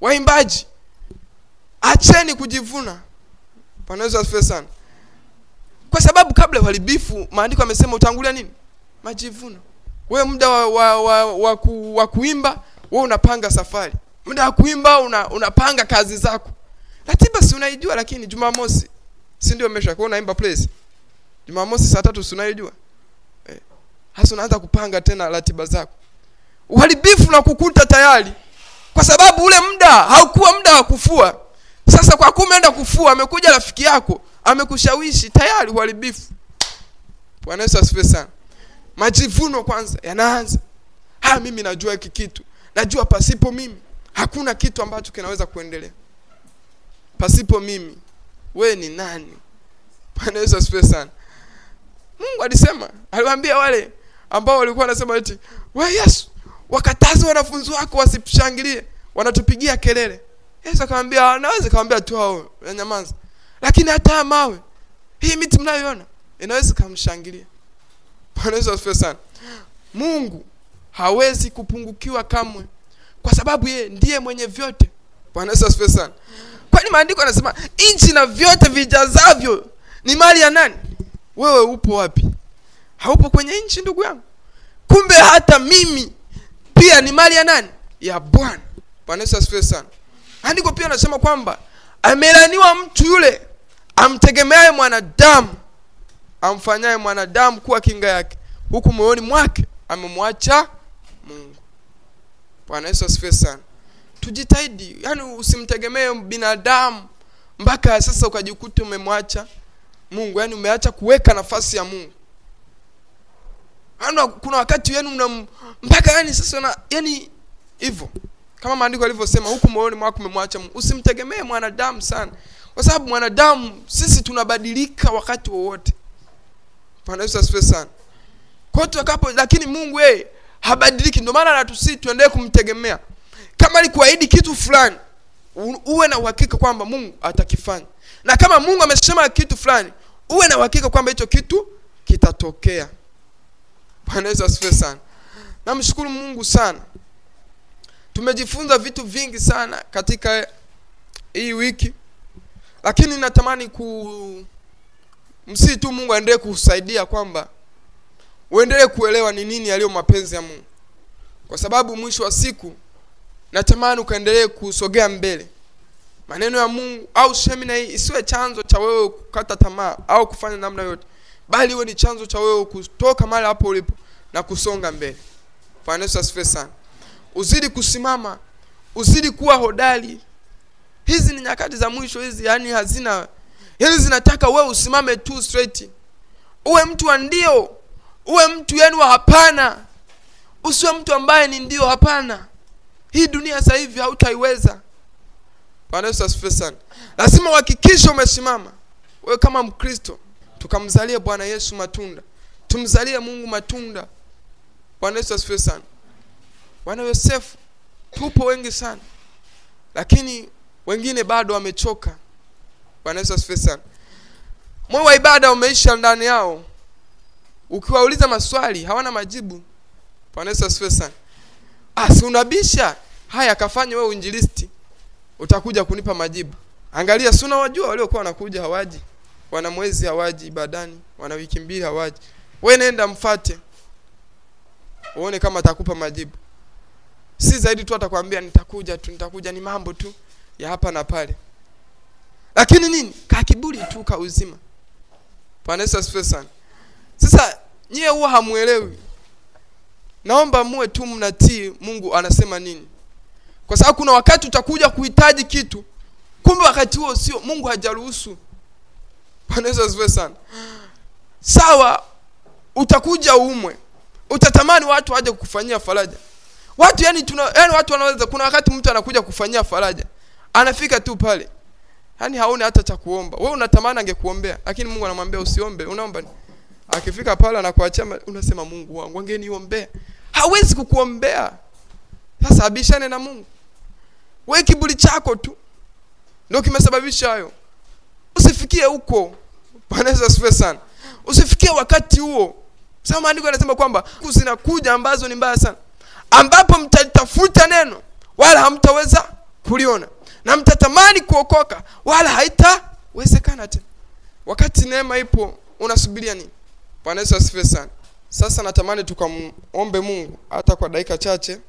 Waimbaji, acheni kujivuna. Bwana Yesu asifiwe sana. Kwa sababu kabla ya uharibifu, maandiko yamesema utangulia nini? Majivuno. Wewe muda wa kuimba, wewe unapanga safari. Muda wa kuimba unapanga kazi zako. Ratiba si unaijua, lakini Jumamosi si ndio umeshakuwa unaimba praise. Jumamosi saa 3 si unaijua. Hasa unaanza kupanga tena ratiba zako. Uharibifu na kukuta tayari. kwa sababu ule muda haukuwa muda wa kufua. Sasa kwa kumeenda kufua, amekuja rafiki yako amekushawishi, tayari uharibifu. Bwana Yesu asifiwe sana. Majivuno kwanza yanaanza. Mimi najua hiki kitu, najua pasipo mimi hakuna kitu ambacho kinaweza kuendelea. Pasipo mimi wewe ni nani? Bwana Yesu asifiwe sana. Mungu alisema, aliwaambia wale ambao walikuwa wanasema eti wewe Yesu wakataza wanafunzi wako wasishangilie, wanatupigia kelele. Yesu akamwambia, anaweza kaambia tu hao nyamaza, lakini hata mawe hii miti mnayoiona inaweza kumshangilia. Bwana Yesu asifiwe sana. Mungu hawezi kupungukiwa kamwe, kwa sababu yeye ndiye mwenye vyote. Bwana Yesu asifiwe sana. Kwani maandiko yanasema nchi na vyote vijazavyo ni mali ya nani? Wewe upo wapi? Haupo kwenye nchi, ndugu yangu. Kumbe hata mimi pia ni mali ya nani? Ya Bwana. Bwana Yesu asifiwe sana. Andiko pia nasema kwamba amelaniwa mtu yule amtegemeaye mwanadamu, amfanyaye mwanadamu kuwa kinga yake, huku moyoni mwake amemwacha Mungu. Bwana Yesu asifiwe sana. Tujitahidi, yani usimtegemee binadamu mpaka sasa ukajikuta umemwacha Mungu, yani umeacha kuweka nafasi ya Mungu. Kuna wakati yani mpaka yani sasa yani hivyo. Kama maandiko yalivyosema, huku moyoni mwako umemwacha Mungu. Usimtegemee mwanadamu sana, kwa sababu mwanadamu sisi tunabadilika wakati wowote. Bwana Yesu asifiwe sana. Kwa hiyo lakini Mungu yeye habadiliki, ndio maana anatusii tuendelee kumtegemea. Kama alikuahidi kitu fulani, uwe na uhakika kwamba Mungu atakifanya. Na kama Mungu amesema kitu fulani, uwe na uhakika kwamba hicho kitu kitatokea. Bwana Yesu asifiwe sana. Namshukuru Mungu sana. Tumejifunza vitu vingi sana katika hii wiki. Lakini natamani msii tu Mungu aendelee kusaidia kwamba uendelee kuelewa ni nini yaliyo mapenzi ya Mungu. Kwa sababu mwisho wa siku natamani ukaendelee kusogea mbele. Maneno ya Mungu au semina hii isiwe chanzo cha wewe kukata tamaa au kufanya namna yote, bali iwe ni chanzo cha wewe kutoka mahali hapo ulipo na kusonga mbele. Bwana Yesu asifiwe sana. Uzidi kusimama, uzidi kuwa hodari. Hizi ni nyakati za mwisho hizi, yani zinataka wewe usimame tu straight. Uwe mtu wa ndio, uwe mtu yani wa hapana. Usiwe mtu ambaye ni ndio hapana. Hii dunia sasa hivi hautaiweza. Bwana Yesu asifiwe sana. Lazima uhakikishe umesimama. Wewe kama Mkristo, tukamzalie Bwana Yesu matunda. Tumzalie Mungu matunda. Bwana Yesu asifiwe sana. Bwana Yosefu, tupo wengi sana, lakini wengine bado wamechoka. Bwana Yesu asifiwe sana. Moyo wa ibada umeisha ndani yao. Ukiwauliza maswali hawana majibu. Bwana Yesu asifiwe sana. Si unabisha? Haya, kafanye wewe uinjilisti, utakuja kunipa majibu. Angalia, si unawajua waliokuwa wanakuja hawaji, wana mwezi hawaji ibadani, wana wiki mbili hawaji. Wewe nenda mfate, uone kama atakupa majibu. Si zaidi tu atakwambia nitakuja, ni mambo tu ya hapa na pale. Lakini nini? Kiburi tu uzima. Bwana Yesu asifiwe sana. Sasa nyie huwa hamuelewi. Naomba muwe tu mnatii Mungu anasema nini. Kwa sababu kuna wakati utakuja kuhitaji kitu, kumbe wakati huo sio, Mungu hajaruhusu. Bwana Yesu asifiwe sana. Sawa, utakuja umwe, utatamani watu waje kukufanyia faraja. Watu yani watu wanaweza, kuna wakati mtu anakuja kufanyia faraja, anafika tu pale, yani haoni hata cha kuomba. Wewe unatamani angekuombea, lakini Mungu anamwambia usiombe, unaomba. Akifika pale anakuachia, unasema Mungu wangu angeniombea. Hawezi kukuombea. Sasa abishane na Mungu. Wewe kiburi chako tu ndio kimesababisha hayo. Usifikie huko. Bwana Yesu asifiwe sana. Usifikie wakati huo. Sasa maandiko yanasema kwamba zinakuja ambazo ni mbaya sana, ambapo mtatafuta neno wala hamtaweza kuliona, na mtatamani kuokoka wala haitawezekana tena. Wakati neema ipo, unasubiria nini? Bwana Yesu asifiwe sana. Sasa natamani tukamuombe Mungu hata kwa dakika chache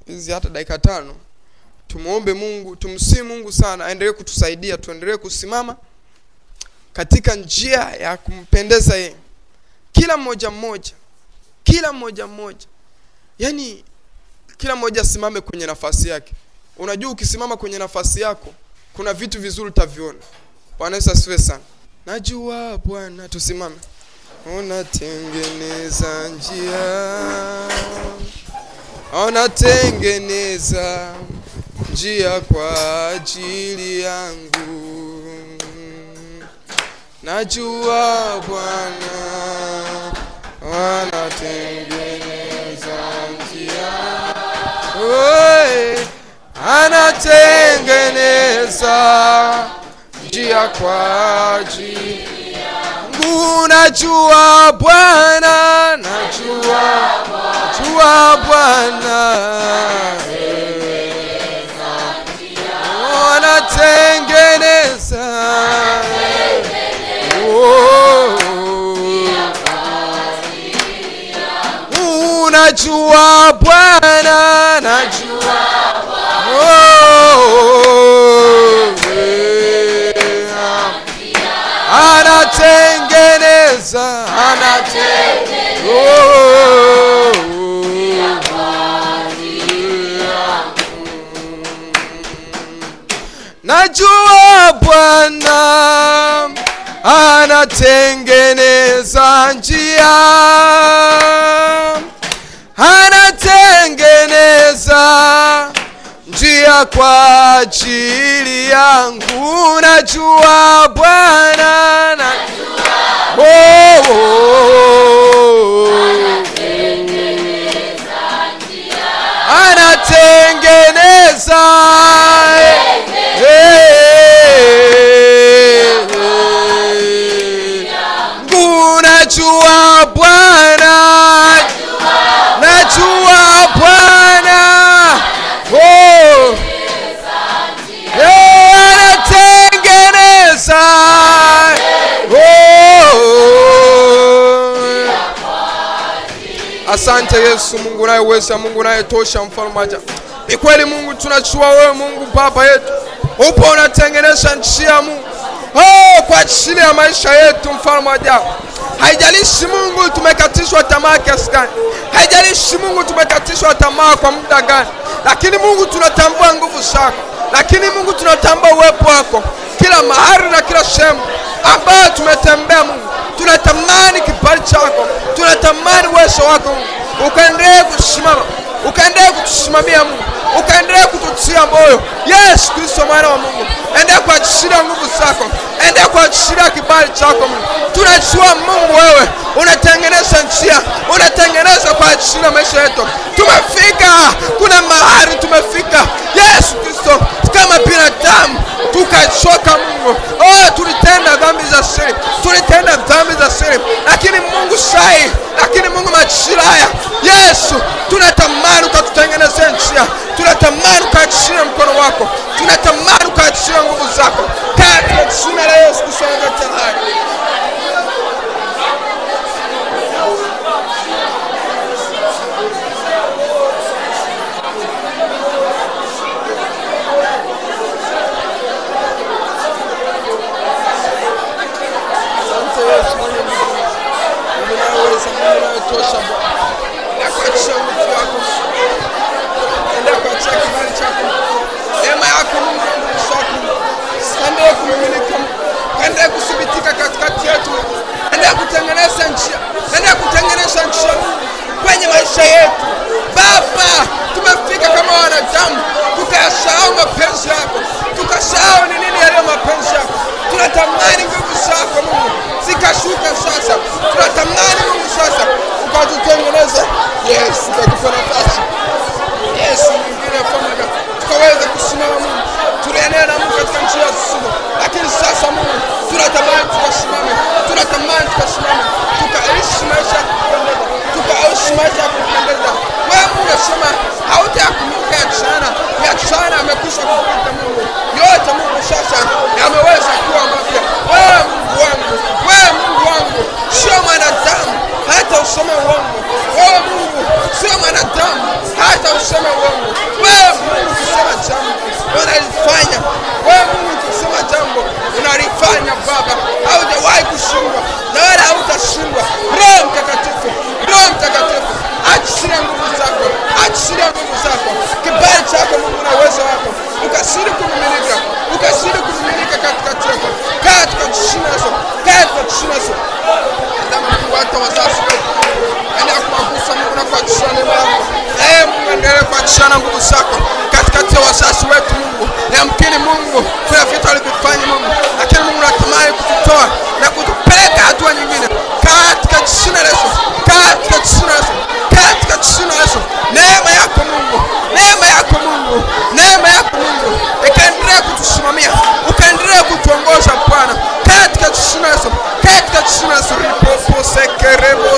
hizi, hata dakika 5. Tumuombe Mungu, tumsihi Mungu sana aendelee kutusaidia, tuendelee kusimama katika njia ya kumpendeza yeye. Kila mmoja mmoja. Yani Kila mmoja simame kwenye nafasi yake. Unajua ukisimama kwenye nafasi yako kuna vitu vizuri utaviona. Bwana Yesu asifiwe sana. Najua Bwana, tusimame. Unatengeneza njia, unatengeneza njia kwa ajili yangu. Najua Bwana anatengeneza njia, anatengeneza njia kwa ajili yangu. Najua Bwana, najua Bwana anatengeneza, najua Bwana, najua anatengeneza, najua Bwana anatengeneza njia, anatengeneza njia kwa ajili yangu. Najua Bwana, najua anatengeneza, najua Bwana, najua Bwana anatengeneza, asante Yesu, Mungu unayeweza, Mungu unayetosha, mfalme wa ajabu. Ni kweli Mungu, tunachua wewe Mungu Baba yetu upo unatengeneza njia Mungu, kwa ajili ya maisha yetu, mfalme wa ajabu. Haijalishi Mungu tumekatishwa tamaa kiasi gani, haijalishi Mungu tumekatishwa tamaa kwa muda gani, lakini Mungu tunatambua nguvu zako, lakini Mungu tunatambua uwepo wako kila mahali na kila sehemu ambayo tumetembea Mungu. Tunatamani kibali chako, tunatamani uwezo wako Mungu, ukaendelee kusimama, ukaendelee kutusimamia Mungu, ukaendelee kututia moyo. Yesu Kristo mwana wa Mungu, endelea kwa ajili ya nguvu zako, endelea kwa ajili ya kibali chako Mungu. Tunajua Mungu wewe unatengeneza njia, unatengeneza kwa ajili ya maisha yetu. Tumefika, kuna mahali tumefika Yesu Kristo kama binadamu tukachoka Mungu. Tulitenda dhambi za siri, tulitenda dhambi za siri, lakini Mungu sai, lakini Mungu majira haya Yesu tunatamani ukatutengenezee njia, tunatamani ukaachilie mkono wako, tunatamani ukaachilie nguvu zako katika jina la Yesu Kristo wa Nazareti. Kusibitika katikati yetu, endelea kutengeneza njia, endelea kutengeneza njia kwenye maisha yetu Baba. Tumefika kama wanadamu tukasahau mapenzi yako, tukasahau ni nini yale mapenzi yako. Tunatamani nguvu zako Mungu zikashuka sasa, tunatamani Mungu sasa ukatutengeneza Yesu, ukatupa nafasi Yesu mwingine pamoja tukaweza kusimama Mungu. Tulienea na Mungu katika njia ya sisi, lakini sasa Mungu tunatamani tukasimame, tunatamani tukasimame, tukaishi maisha ya kupendeza, tukaishi maisha ya kupendeza. Wewe Mungu unasema hautakumbuka ya jana amekwisha kupita Mungu. Yote Mungu sasa yameweza kuwa mapya. Wewe Mungu wangu, wewe Mungu wangu, sio mwanadamu hata useme uongo. Wewe Mungu sio mwanadamu wazazi wetu. Endelea kuwagusa Mungu na kuachia neema yako. Mungu endelea kuachia nguvu zako katikati ya wazazi wetu Mungu. Yamkini Mungu kuna vitu alivyofanya Mungu, lakini Mungu anatamani kututoa na kutupeleka hatua nyingine katika jina la Yesu, katika jina la Yesu, katika jina la Yesu. Neema yako Mungu, neema yako Mungu, neema yako Mungu ikaendelea kutusimamia, ukaendelea kutuongoza Bwana katika jina la Yesu, katika jina la Yesu. Ripopo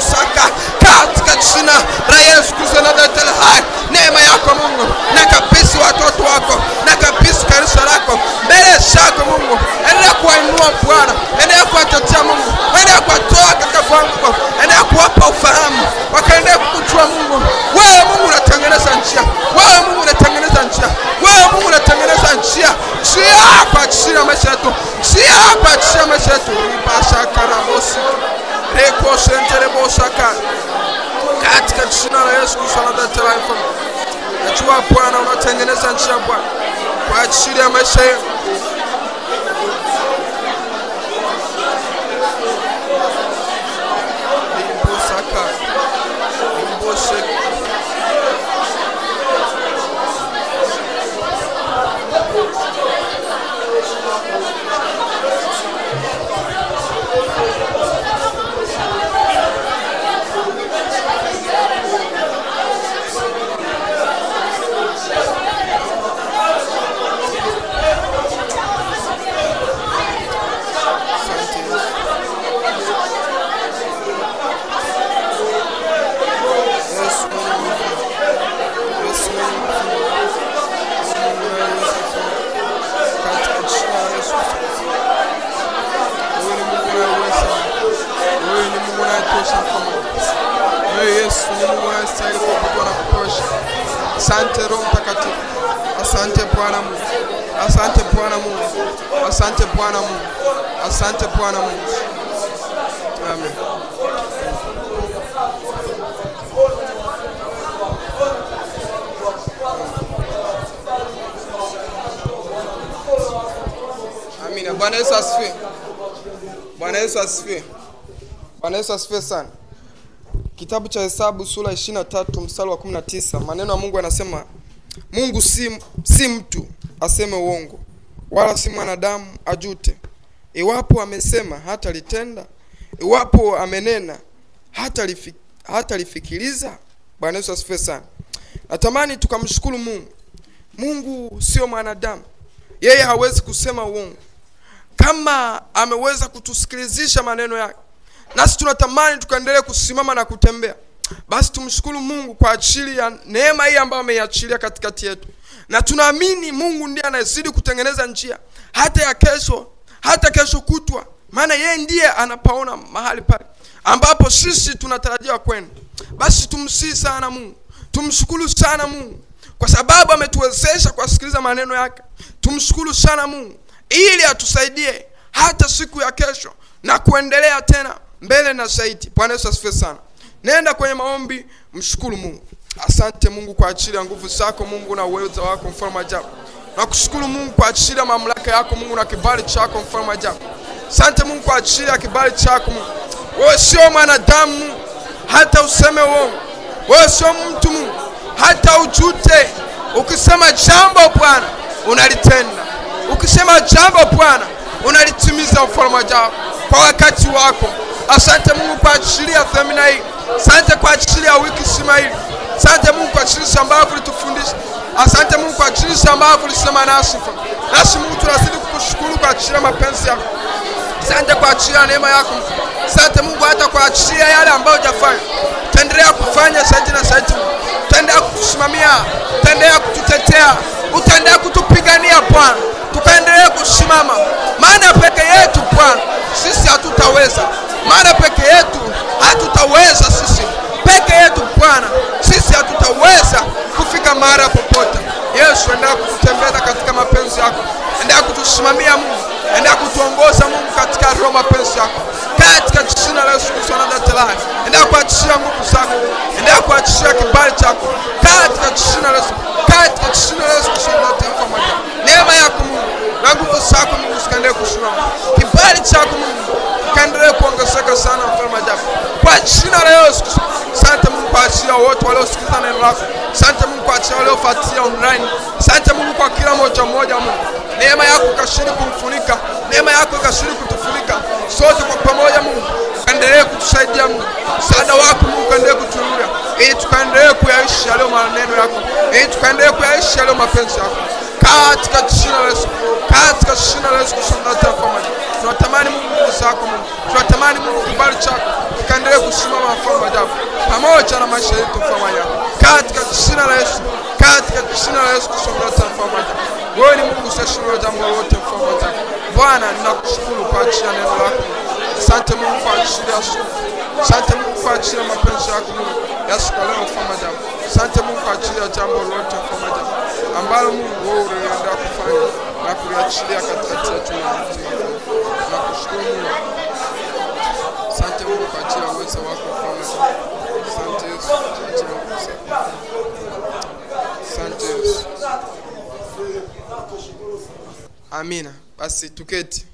saka katika jina la Yesu Kristo na Nazareti hai. Neema yako Mungu na kabisa watoto wako na kabisa kanisa lako mbele zako Mungu. Endelea kuinua Bwana, endelea kuwatetea Mungu, endelea kuwatoa katika viwango, endelea kuwapa ufahamu wakaendelea kukujua Mungu. Wewe Mungu unatengeneza njia, wewe Mungu unatengeneza njia, wewe Mungu unatengeneza njia, njia kwa ajili ya maisha yetu, njia kwa ajili ya maisha yetu. Ribasha karabosi reko sentere bosaka katika jina la Yesu Kristo na Nazareti. Najua Bwana unatengeneza njia Bwana kwa ajili ya maisha yetu. Bosaka bosaka Yesu ni Mungu anastahili kuabudiwa na kutosha. Asante Roho Mtakatifu. Asante Bwana Mungu. Asante Bwana Mungu. Asante Bwana Mungu. Asante Bwana Mungu. Amen. Amina. Bwana Yesu asifiwe. Bwana Yesu asifiwe. Bwana Yesu asifiwe sana. Kitabu cha Hesabu sura 23 mstari wa 19, maneno ya Mungu yanasema, Mungu si mtu aseme uongo, wala si mwanadamu ajute. Iwapo amesema hata litenda, iwapo amenena hata lifikiriza. Bwana Yesu asifiwe sana. Natamani tukamshukuru Mungu. Mungu sio mwanadamu. Yeye hawezi kusema uongo. Kama ameweza kutusikilizisha maneno yake, nasi tunatamani tukaendelee kusimama na kutembea. Basi tumshukuru Mungu kwa ajili ya neema hii ambayo ameiachilia katikati yetu. Na tunaamini Mungu ndiye anayezidi kutengeneza njia hata kesho kutwa. Maana yeye ndiye anapaona mahali pale ambapo sisi tunatarajia kwenda. Basi tumsihi sana Mungu. Tumshukuru sana Mungu kwa sababu ametuwezesha kusikiliza maneno yake. Tumshukuru sana Mungu ili atusaidie hata siku ya kesho na kuendelea tena mbele na zaidi. Bwana Yesu asifiwe sana. Nenda kwenye maombi, mshukuru Mungu. Asante Mungu kwa ajili ya nguvu zako Mungu na uwezo wako mfalme ajabu. Nakushukuru Mungu kwa ajili ya mamlaka yako Mungu na kibali chako mfalme ajabu. Asante Mungu kwa ajili ya kibali chako Mungu. Wewe sio mwanadamu hata useme uongo. Wewe sio mtu Mungu hata ujute. Ukisema jambo Bwana unalitenda. Ukisema jambo Bwana unalitimiza mfalme ajabu kwa wakati wako. Asante Mungu kwa ajili ya semina hii. Asante kwa ajili ya wiki nzima hii. Asante Mungu kwa ajili ambavyo ulitufundisha. Asante Mungu kwa ajili ambavyo ulisema nasi. Nasi Mungu tunazidi kukushukuru kwa ajili ya mapenzi yako. Asante kwa ajili ya neema yako. Asante Mungu hata kwa ajili ya yale ambayo hujafanya. Utaendelea kufanya zaidi na zaidi. Utaendelea kutusimamia, utaendelea kututetea, utaendelea kutupigania Bwana. Tukaendelea kusimama. Maana peke yetu Bwana sisi hatutaweza. Maana peke yetu hatutaweza sisi. Peke yetu Bwana sisi hatutaweza kufika mahali popote. Yesu, endelea kututembeza katika mapenzi yako. Endelea kutusimamia Mungu. Endelea kutuongoza Mungu katika roho mapenzi yako. Katika jina la Yesu Kristo na Nazareti. Endelea kuachia nguvu zako. Endelea kuachia kibali chako. Katika jina la Yesu. Katika jina la Yesu Kristo na Nazareti. Neema yako Mungu na nguvu zako Mungu zikaendelee kusimama. Kibali chako Mungu kaendelee kuongezeka sana mfalme ajabu. Kwa kwa jina la Yesu. Asante Mungu kwa ajili ya wote waliosikiliza neno lako. Asante Mungu kwa ajili ya waliofuatilia online. Asante Mungu kwa kila mmoja mmoja Mungu. Neema yako ikashiri kumfunika, neema yako ikashiri kutufunika sote kwa pamoja Mungu. Endelee kutusaidia Mungu. Msaada wako Mungu endelee kutunulia ili tukaendelee kuyaishi yale maneno yako, ili tukaendelee kuyaishi yale mapenzi yako. Katika jina la Yesu, katika jina la Yesu tunatamani Mungu nguvu zako Mungu. Tunatamani Mungu kibali chako kikaendelee kusimama mfalme ajabu pamoja na maisha yetu mfalme ajabu. Katika jina la Yesu, katika jina la Yesu mfalme ajabu. Wewe ni Mungu usiyeshindwa jambo lolote mfalme ajabu. Bwana ninakushukuru kwa ajili ya neno lako. Asante Mungu kwa ajili ya siku. Asante Mungu kwa ajili ya mapenzi yako Mungu. Yesu kwa leo mfalme ajabu. Asante Mungu kwa ajili ya jambo lolote mfalme ajabu ambalo Mungu wewe unaendelea kufanya na kuliachilia katikati yetu. Nakushukuru Mungu. Asante Mungu kwa ajili ya uwezo wako mfalme. Asante Yesu kwa ajili ya uwezo wako. Asante Yesu. Amina. Basi tuketi.